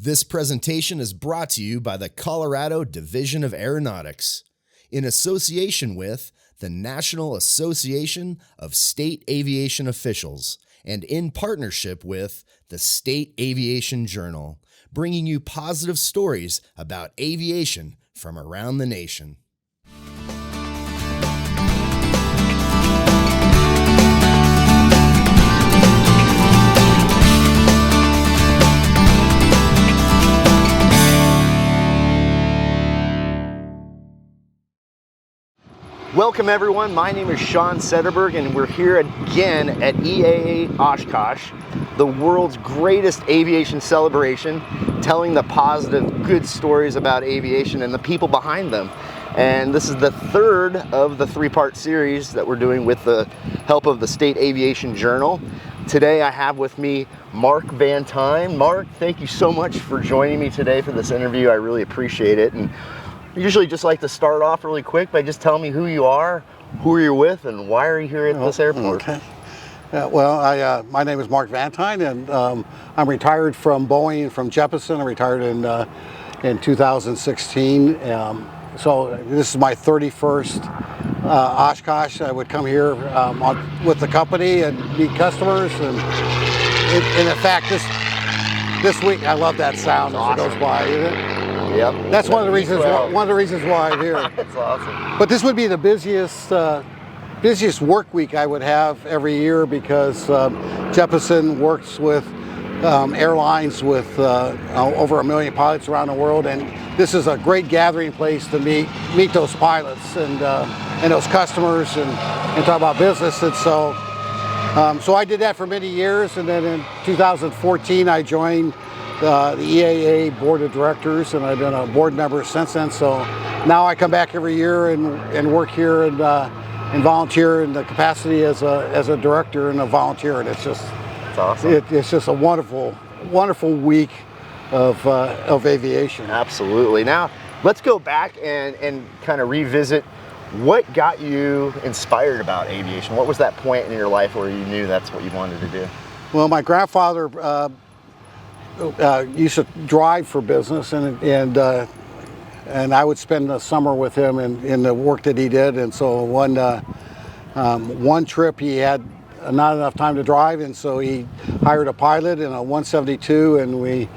This presentation is brought to you by the Colorado Division of Aeronautics, in association with the National Association of State Aviation Officials, and in partnership with the State Aviation Journal, bringing you positive stories about aviation from around the nation. Welcome everyone, my name is Sean Sederberg and we're here again at EAA Oshkosh, the world's greatest aviation celebration, telling the positive, good stories about aviation and the people behind them. And this is the third of the three-part series that we're doing with the help of the State Aviation Journal. Today I have with me Mark Van Tine. Mark, thank you so much for joining me today for this interview. I really appreciate it. And I usually just like to start off really quick by just telling me who you are, who you're with, and why are you here at this airport. Okay. My name is Mark Van Tine, and I'm retired from Boeing, from Jeppesen. I retired in 2016. So this is my 31st Oshkosh. I would come here with the company and meet customers. And in fact, this week, I love that sound as it goes by, isn't it? Yep. That's one of the reasons. One of the reasons why I'm here. That's awesome. But this would be the busiest work week I would have every year because Jeppesen works with airlines with over 1 million pilots around the world, and this is a great gathering place to meet those pilots and those customers and talk about business. And so I did that for many years, and then in 2014 I joined the EAA board of directors, and I've been a board member since then. So now I come back every year and work here and volunteer in the capacity as a director and a volunteer, and it's awesome. It's just a wonderful week of aviation. Absolutely. Now let's go back and kind of revisit what got you inspired about aviation. What was that point in your life where you knew that's what you wanted to do? Well, my grandfather used to drive for business, and I would spend the summer with him in the work that he did. And so one trip he had not enough time to drive, and so he hired a pilot in a 172, and we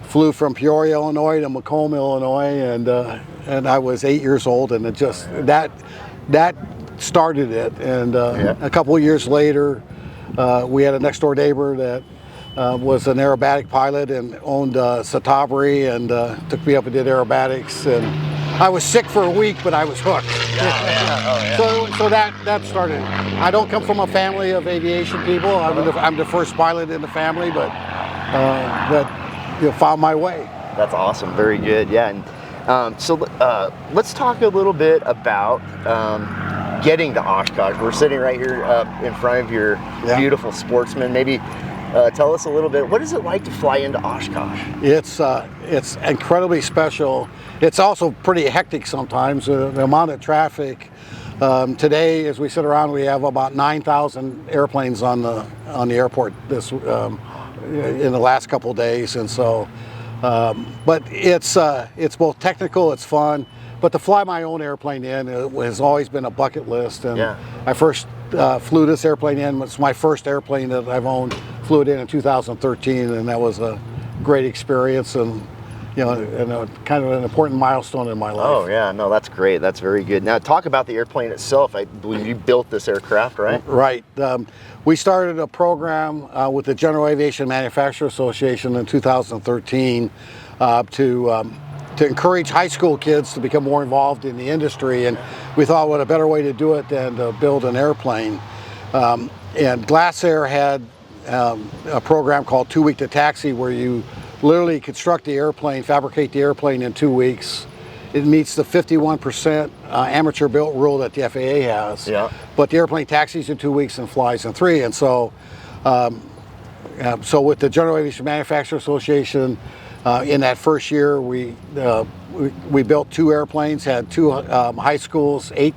flew from Peoria, Illinois to Macomb, Illinois, and I was 8 years old, and it just that started it. And a couple of years later, we had a next door neighbor that was an aerobatic pilot and owned Satabri, and took me up and did aerobatics, and I was sick for a week, but I was hooked. So that started. I don't come from a family of aviation people. I'm the first pilot in the family, but found my way. That's awesome. Very good. Yeah. And so let's talk a little bit about getting to Oshkosh. We're sitting right here in front of your beautiful Sportsman. Maybe tell us a little bit, what is it like to fly into Oshkosh? It's incredibly special. It's also pretty hectic sometimes. The amount of traffic. Today, as we sit around, we have about 9,000 airplanes on the airport in the last couple of days, and so. But it's both technical, it's fun. But to fly my own airplane in has always been a bucket list. And I first flew this airplane in. It's my first airplane that I've owned. Flew it in 2013, and that was a great experience, and kind of an important milestone in my life. Oh yeah, no, that's great. That's very good. Now talk about the airplane itself. I believe you built this aircraft, right? Right. We started a program with the General Aviation Manufacturers Association in 2013 to encourage high school kids to become more involved in the industry, and we thought what a better way to do it than to build an airplane. And Glassair had a program called TwoE to Taxi, where you literally construct the airplane, fabricate the airplane in 2 weeks. It meets the 51% amateur built rule that the FAA has. Yeah. But the airplane taxis in 2 weeks and flies in 3. And so, with the General Aviation Manufacturers Association, in that first year, we built 2 airplanes, had 2 high schools, 8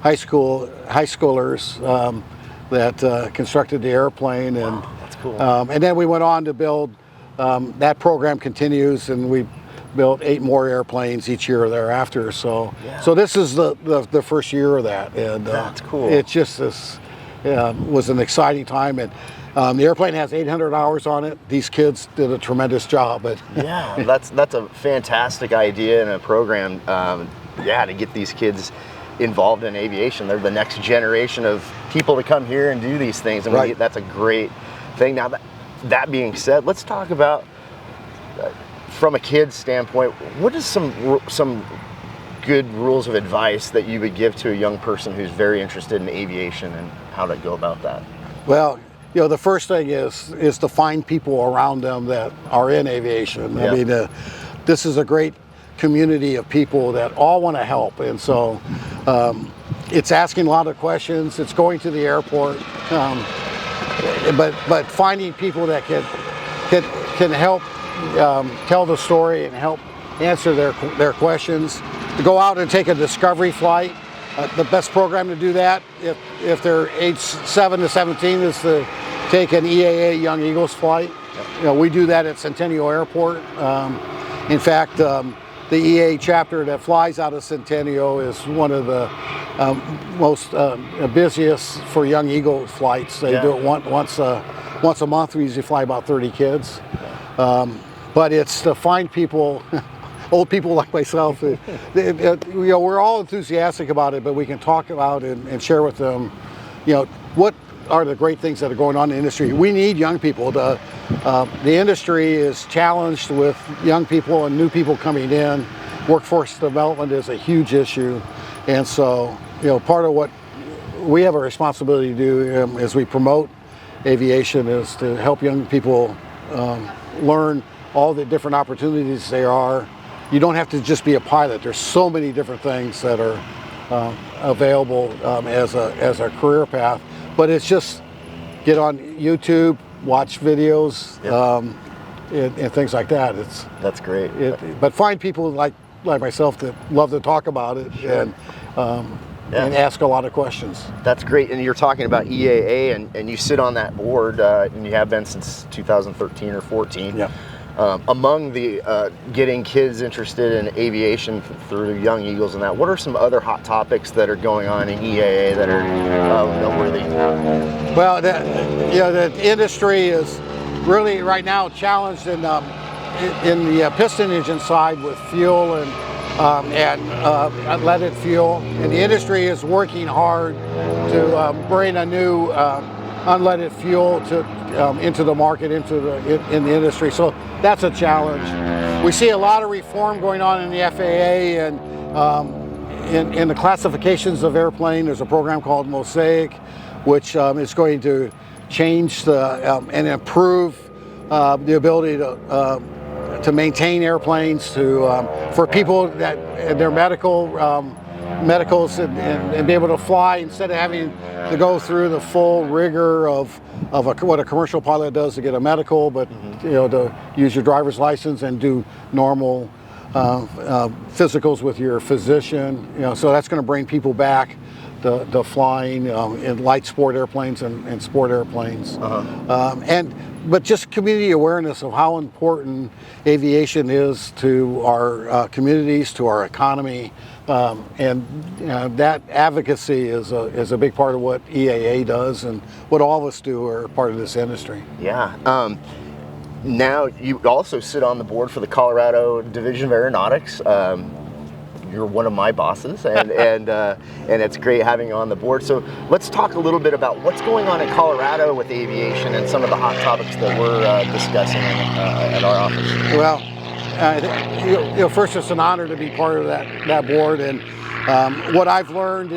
high schoolers that constructed the airplane, and wow, that's cool. And then we went on to build that program continues, and we built 8 more airplanes each year thereafter. So, so this is the first year of that, and that's cool. It's just this was an exciting time, and the airplane has 800 hours on it. These kids did a tremendous job. But yeah, that's a fantastic idea and a program. Yeah, to get these kids involved in aviation. They're the next generation of people to come here and do these things, and right. that's a great thing. Now, that being said, let's talk about from a kid's standpoint, what is some good rules of advice that you would give to a young person who's very interested in aviation and how to go about that? Well, you know, the first thing is to find people around them that are in aviation. Yep. I mean, this is a great community of people that all want to help, and so it's asking a lot of questions. It's going to the airport, but finding people that can help tell the story and help answer their questions. To go out and take a discovery flight, the best program to do that if they're age 7 to 17 is to take an EAA Young Eagles flight. You know, we do that at Centennial Airport. In fact, the EAA chapter that flies out of Centennial is one of the most busiest for Young Eagles flights. They do it once a month. We usually fly about 30 kids. But it's to find people, old people like myself. You know, we're all enthusiastic about it, but we can talk about it and share with them, you know, what are the great things that are going on in the industry. We need young people. The industry is challenged with young people and new people coming in. Workforce development is a huge issue, and so, you know, part of what we have a responsibility to do as we promote aviation is to help young people learn all the different opportunities there are. You don't have to just be a pilot. There's so many different things that are available as a career path. But it's just get on YouTube, watch videos, and things like that. That's great. But find people like myself that love to talk about it and ask a lot of questions. That's great. And you're talking about EAA, and you sit on that board, and you have been since 2013 or 14. Yeah. Among the getting kids interested in aviation through Young Eagles and that, what are some other hot topics that are going on in EAA that are noteworthy? Well, the industry is really right now challenged in the piston engine side with fuel and unleaded fuel, and the industry is working hard to bring a new unleaded fuel into the market, in the industry. So that's a challenge. We see a lot of reform going on in the FAA and in the classifications of airplane. There's a program called Mosaic, which is going to change and improve the ability to maintain airplanes for people that their medicals and be able to fly instead of having to go through the full rigor of what a commercial pilot does to get a medical, but you know, to use your driver's license and do normal physicals with your physician. You know, so that's going to bring people back to flying in light sport airplanes and sport airplanes. But just community awareness of how important aviation is to our communities, to our economy, and that advocacy is a big part of what EAA does, and what all of us do are part of this industry. Yeah. Now you also sit on the board for the Colorado Division of Aeronautics. You're one of my bosses, and it's great having you on the board. So let's talk a little bit about what's going on in Colorado with aviation and some of the hot topics that we're discussing at our office. Well, you know, first, it's an honor to be part of that board, and what I've learned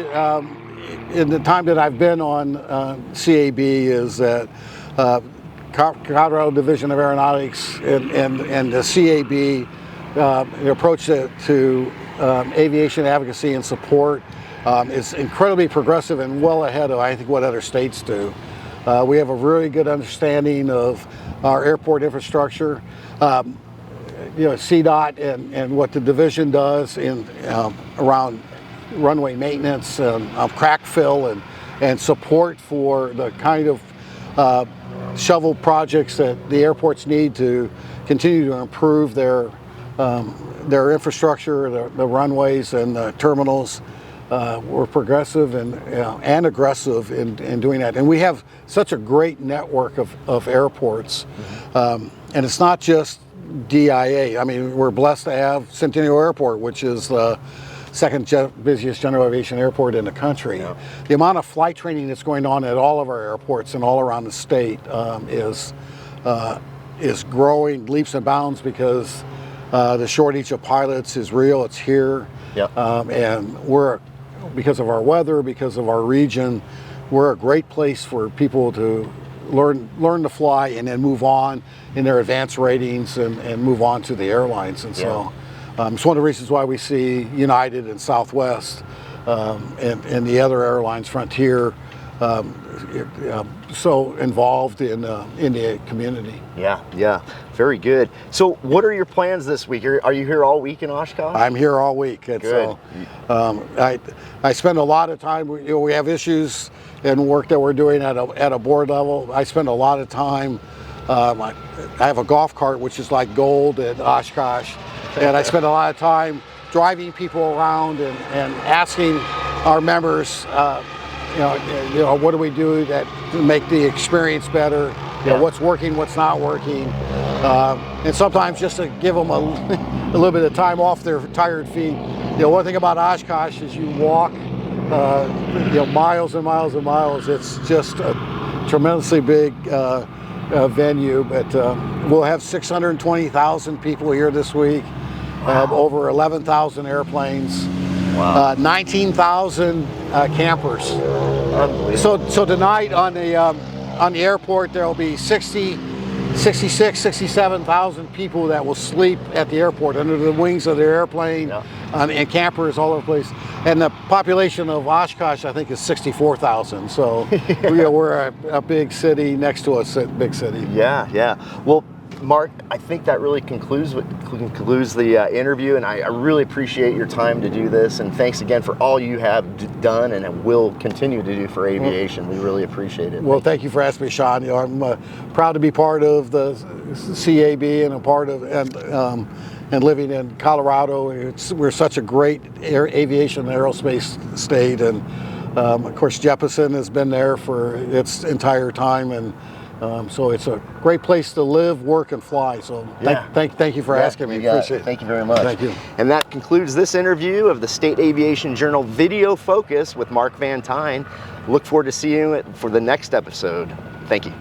in the time that I've been on CAB is that Colorado Division of Aeronautics and the CAB, the approach to aviation advocacy and support is incredibly progressive and well ahead of, I think, what other states do. We have a really good understanding of our airport infrastructure, you know, CDOT and what the division does around runway maintenance, crack fill, and support for the kind of shovel projects that the airports need to continue to improve their infrastructure, the runways and the terminals. We're progressive and aggressive in doing that. And we have such a great network of airports. And it's not just DIA. I mean, we're blessed to have Centennial Airport, which is the second busiest general aviation airport in the country. Yeah. The amount of flight training that's going on at all of our airports and all around the state is growing leaps and bounds because the shortage of pilots is real. It's here. Yep. And we're, because of our weather, because of our region, we're a great place for people to learn to fly and then move on in their advanced ratings and move on to the airlines. And so it's one of the reasons why we see United and Southwest and the other airlines, Frontier, so involved in the community. Yeah, very good. So what are your plans this week? Are you here all week in Oshkosh? I'm here all week. And good. So I spend a lot of time, we have issues and work that we're doing at a board level. I spend a lot of time, I have a golf cart which is like gold at Oshkosh, and I spend a lot of time driving people around and asking our members, what do we do to make the experience better? What's working, what's not working, and sometimes just to give them a little bit of time off their tired feet. One thing about Oshkosh is you walk, miles and miles and miles. It's just a tremendously big venue, but we'll have 620,000 people here this week. Wow. Over 11,000 airplanes. Wow. 19,000 campers. So tonight on the airport there will be 67,000 people that will sleep at the airport under the wings of their airplane, and campers all over the place. And the population of Oshkosh, I think, is 64,000. So we're a big city next to a big city. Yeah. Well, Mark, I think that really concludes the interview, and I really appreciate your time to do this, and thanks again for all you have done and will continue to do for aviation. We really appreciate it. Well, thank you for asking me, Sean. I'm proud to be part of the CAB and a part of and living in Colorado. We're such a great aviation and aerospace state, and of course Jeppesen has been there for its entire time, and so it's a great place to live, work, and fly. So thank you for asking me. Appreciate it. Thank you very much. Thank you. And that concludes this interview of the State Aviation Journal Video Focus with Mark Van Tine. Look forward to seeing you for the next episode. Thank you.